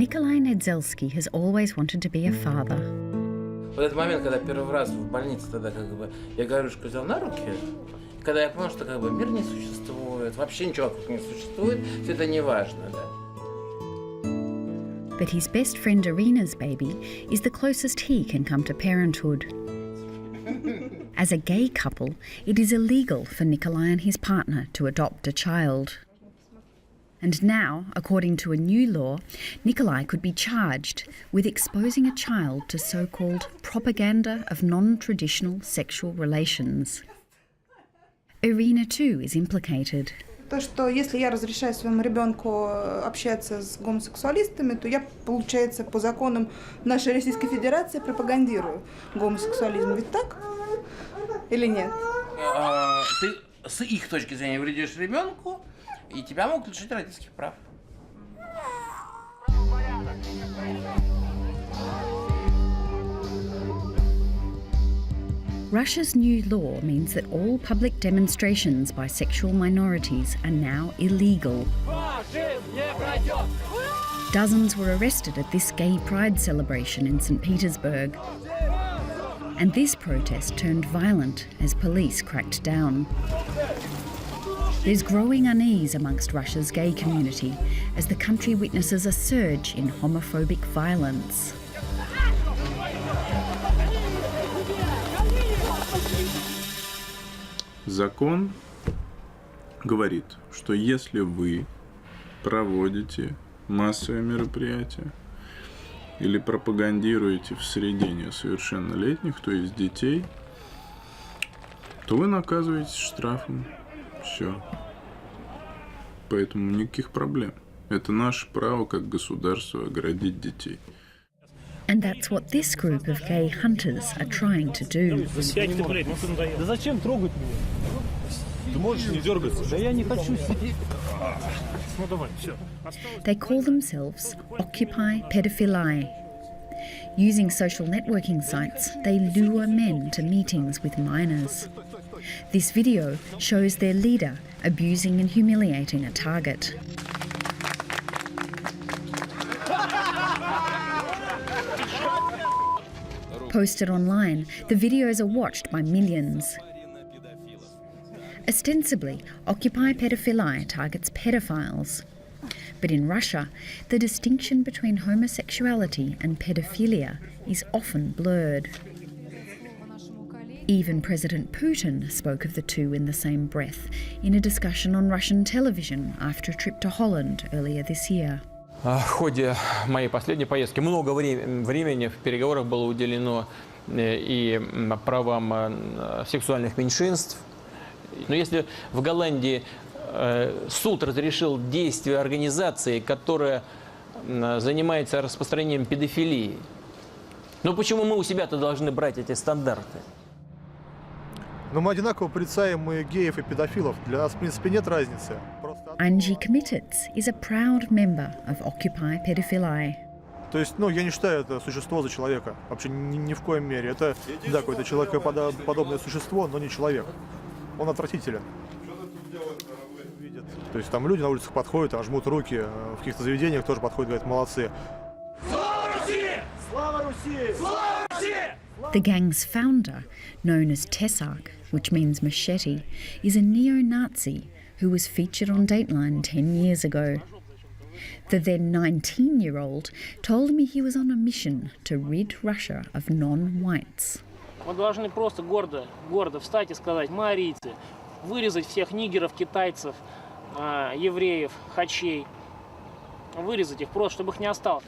Nikolai Nedzielski has always wanted to be a father. Вот этот момент, когда первый раз в больнице, тогда я Гарюшку взял на руки, когда я понял, что мир не существует, вообще ничего вокруг не существует, все это не важно, да. But his best friend Irina's baby is the closest he can come to parenthood. As a gay couple, it is illegal for Nikolai and his partner to adopt a child. And now, according to a new law, Nikolai could be charged with exposing a child to so-called propaganda of non-traditional sexual relations. Irina too is implicated. То, что если я разрешаю своему ребенку общаться с гомосексуалистами, то я, получается, по законам нашей Российской Федерации пропагандирую гомосексуализм. Ведь так? Или нет? Ты с их точки зрения вредишь ребенку, и тебя могут лишить родительских прав. Russia's new law means that all public demonstrations by sexual minorities are now illegal. Dozens were arrested at this gay pride celebration in St. Petersburg. And this protest turned violent as police cracked down. There's growing unease amongst Russia's gay community as the country witnesses a surge in homophobic violence. Закон говорит, что если вы проводите массовые мероприятия или пропагандируете в среде несовершеннолетних, то есть детей, то вы наказываетесь штрафом. Все. Поэтому никаких проблем. Это наше право как государство оградить детей. And that's what this group of gay hunters are trying to do. Да зачем трогать меня? Ты можешь не дергаться? Да я не хочу сидеть. Ну давай, все. They call themselves Occupy Pedophilae. Using social networking sites, they lure men to meetings with minors. This video shows their leader abusing and humiliating a target. Posted online, the videos are watched by millions. Ostensibly, Occupy Pedophilae targets pedophiles. But in Russia, the distinction between homosexuality and pedophilia is often blurred. Even President Putin spoke of the two in the same breath in a discussion on Russian television after a trip to Holland earlier this year. В ходе моей последней поездки много времени в переговорах было уделено и правам сексуальных меньшинств. Но если в Голландии суд разрешил действия организации, которая занимается распространением педофилии, но почему мы у себя-то должны брать эти стандарты? Но мы одинаково порицаем и геев, и педофилов. Для нас, в принципе, нет разницы. Angie Kmititz is a proud member of Occupy Pedophilae. То есть, я не считаю это существо за человека. Вообще ни в коем мере. Это, да, какое-то человекоподобное существо, но не человек. Он отвратителен. То есть там люди на улицах подходят, жмут руки, в каких-то заведениях тоже подходят, говорят, молодцы. Слава России! Слава России! Слава России! The gang's founder, known as Tesark, which means machete, is a neo-Nazi who was featured on Dateline 10 years ago. The then 19-year-old told me he was on a mission to rid Russia of non-whites. Мы должны просто гордо встать и сказать: мы арийцы, вырезать всех нигеров, китайцев, евреев, хачей, вырезать их просто, чтобы их не осталось.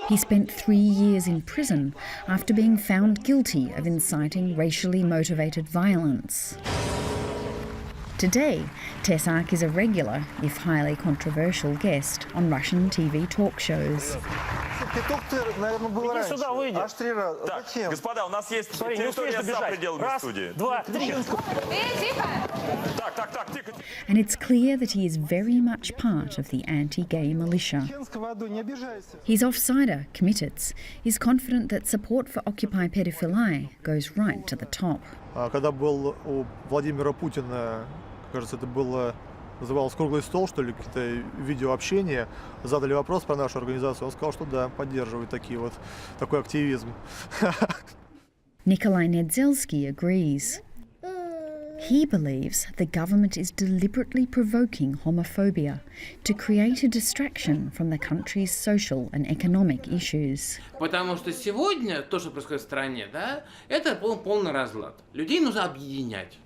He spent 3 years in prison after being found guilty of inciting racially motivated violence. Today, Tesark is a regular, if highly controversial, guest on Russian TV talk shows. Иди сюда, выйди. Аж 3 раза. Так, зачем? господа, у нас есть территория за пределами студии. 2, 3. Так, тихо. And it's clear that he is very much part of the anti-gay militia. His offsider, Kmititz, is confident that support for Occupy Pedophilae goes right to the top. Когда был у Владимира Путина, кажется, это было называлось «Круглый стол», что ли, какие-то видеообщения. Задали вопрос про нашу организацию, он сказал, что да, поддерживает такой активизм. Nikolai Nedzelsky agrees. He believes the government is deliberately provoking homophobia to create a distraction from the country's social and economic issues. Потому что сегодня то, что происходит в стране, да, это полный разлад. Людей нужно объединять.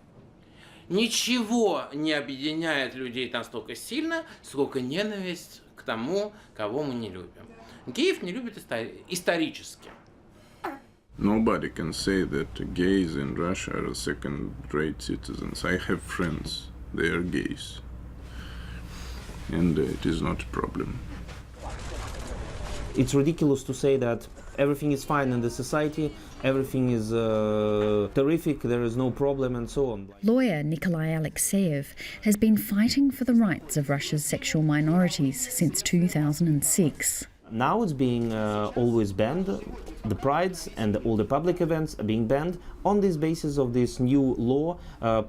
Ничего не объединяет людей настолько сильно, сколько ненависть к тому, кого мы не любим. Геев не любят исторически. Nobody can say that gays in Russia are second-rate citizens. I have friends, they are gays. And it is not a problem. It's ridiculous to say that everything is fine in the society, everything is terrific, there is no problem and so on. Lawyer Nikolai Alexeyev has been fighting for the rights of Russia's sexual minorities since 2006. Now it's being always banned. The prides and all the public events are being banned on this basis of this new law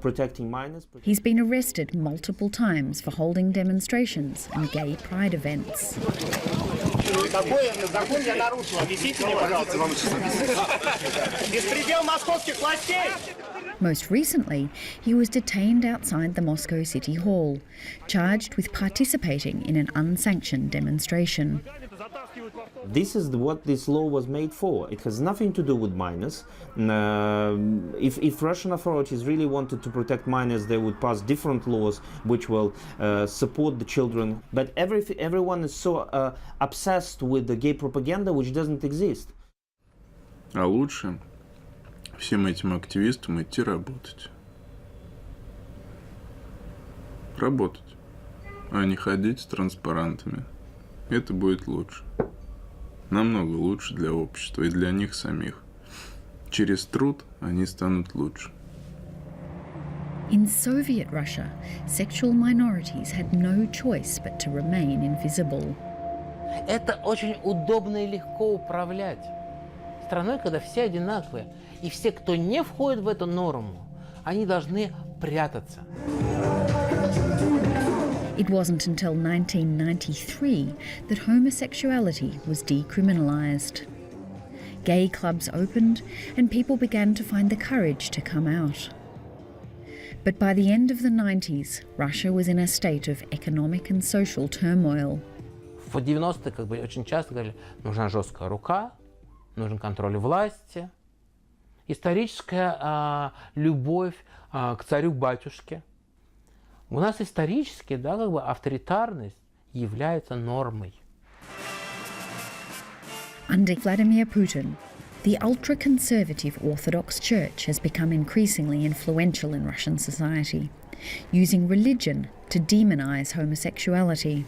protecting minors. He's been arrested multiple times for holding demonstrations and gay pride events. Most recently, he was detained outside the Moscow City Hall, charged with participating in an unsanctioned demonstration. This is what this law was made for. It has nothing to do with minors. If Russian authorities really wanted to protect minors, they would pass different laws which will support the children. But everyone is so obsessed with the gay propaganda which doesn't exist. А лучше всем этим активистам идти работать. Работать, а не ходить с транспарантами. Это будет лучше. Намного лучше для общества и для них самих. Через труд они станут лучше. In Soviet Russia, sexual minorities had no choice but to remain invisible. Это очень удобно и легко управлять страной, когда все одинаковые. И все, кто не входит в эту норму, они должны прятаться. It wasn't until 1993 that homosexuality was decriminalised. Gay clubs opened and people began to find the courage to come out. But by the end of the 90s, Russia was in a state of economic and social turmoil. В 90-е очень часто говорили, нужна жесткая рука, нужен контроль власти, историческая любовь к царю-батюшке. У нас исторически, авторитарность является нормой. Under Vladimir Putin, the ultra-conservative Orthodox Church has become increasingly influential in Russian society, using religion to demonize homosexuality.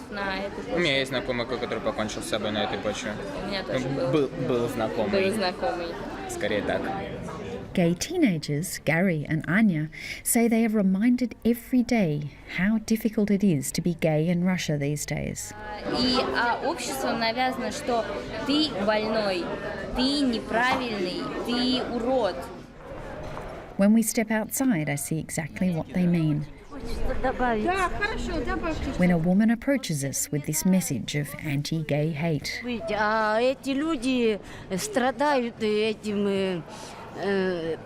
У меня есть знакомый, который покончил с собой на этой почве. У меня тоже был. Был знакомый. Был знакомый. Скорее так. Gay teenagers, Gary and Anya, say they are reminded every day how difficult it is to be gay in Russia these days. И обществом навязано, что ты больной, ты неправильный, ты урод. When we step outside, I see exactly what they mean. When a woman approaches us with this message of anti-gay hate. Эти люди страдают этим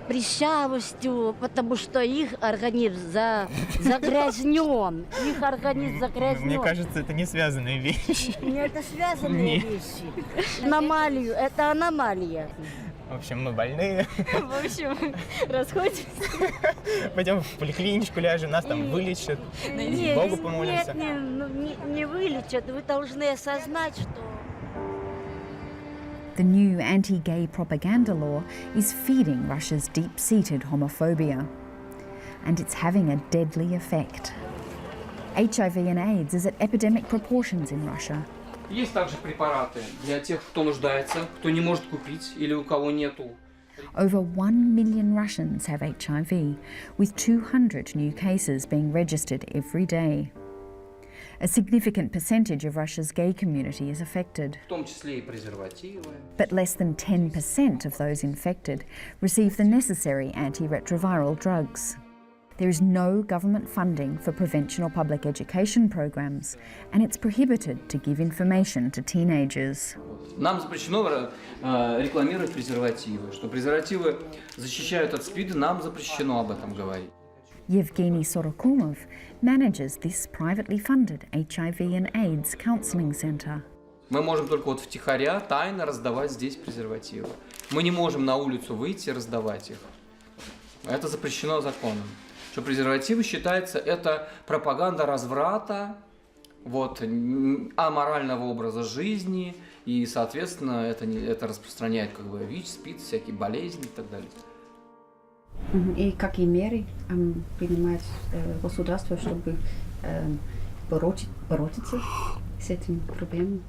прыщавостью, потому что их организм загрязнен. Их организм загрязнен. Мне кажется, это не связанные вещи. Нет, это связанные вещи. Аномалию, это аномалия. В общем, мы больные. В общем, расходимся. Пойдем в поликлиничку ляжем, нас там вылечат. Богу помолимся. Нет, не вылечат. Вы должны осознать, что... The new anti-gay propaganda law is feeding Russia's deep-seated homophobia. And it's having a deadly effect. HIV and AIDS is at epidemic proportions in Russia. Есть также препараты для тех, кто нуждается, кто не может купить или у кого нету. Over 1 million Russians have HIV, with 200 new cases being registered every day. A significant percentage of Russia's gay community is affected. В том числе и презервативы. But less than 10% of those infected receive the necessary antiretroviral drugs. There is no government funding for prevention or public education programs, and it's prohibited to give information to teenagers. Нам запрещено рекламировать презервативы. Что презервативы защищают от СПИДа, нам запрещено об этом говорить. Yevgeny Sorokumov manages this privately funded HIV and AIDS counselling centre. Мы можем только вот втихаря, тайно раздавать здесь презервативы. Мы не можем на улицу выйти и раздавать их. Это запрещено законом. Что презервативы считается это пропаганда разврата, вот, аморального образа жизни, и, соответственно, это распространяет как бы ВИЧ, СПИД, всякие болезни и так далее. И какие меры принимает государство, чтобы бороться с этим проблемой?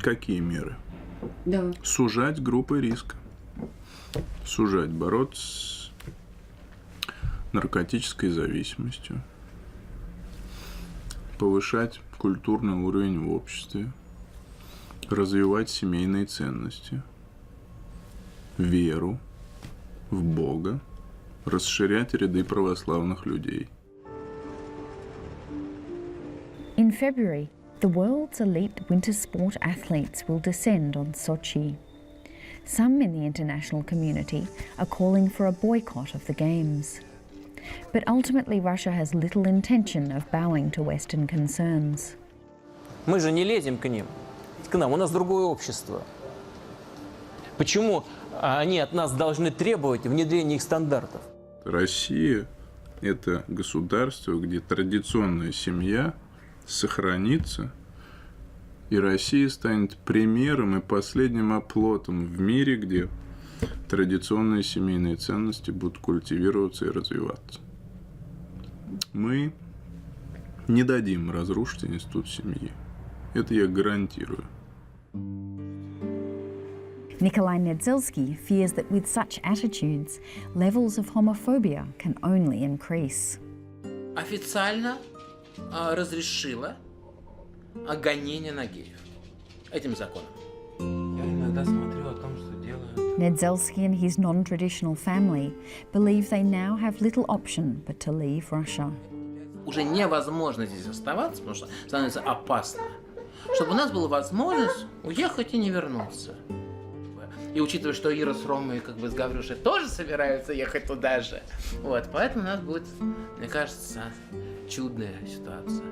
Какие меры? Да. Сужать группы риска. Сужать, бороться с наркотической зависимостью. Повышать культурный уровень в обществе. Развивать семейные ценности. Веру в Бога. Расширять ряды православных людей. In February, the world's elite winter sport athletes will descend on Sochi. Some in the international community are calling for a boycott of the Games. But ultimately Russia has little intention of bowing to Western concerns. Мы же не лезем к ним, к нам, у нас другое общество. Почему они от нас должны требовать внедрения их стандартов? Россия – это государство, где традиционная семья сохранится, и Россия станет примером и последним оплотом в мире, где традиционные семейные ценности будут культивироваться и развиваться. Мы не дадим разрушить институт семьи. Это я гарантирую. Nikolai Nedzelsky fears that with such attitudes, levels of homophobia can only increase. Официально разрешила гонение на геев этим законом. Я иногда смотрю о том, что делают. Nedzelsky and his non-traditional family believe they now have little option but to leave Russia. Уже невозможно здесь оставаться, потому что становится опасно. Чтобы у нас была возможность уехать и не вернуться. И учитывая, что Ира с Ромой, как бы с Гаврюшей, тоже собираются ехать туда же. Вот, поэтому у нас будет, мне кажется, чудная ситуация.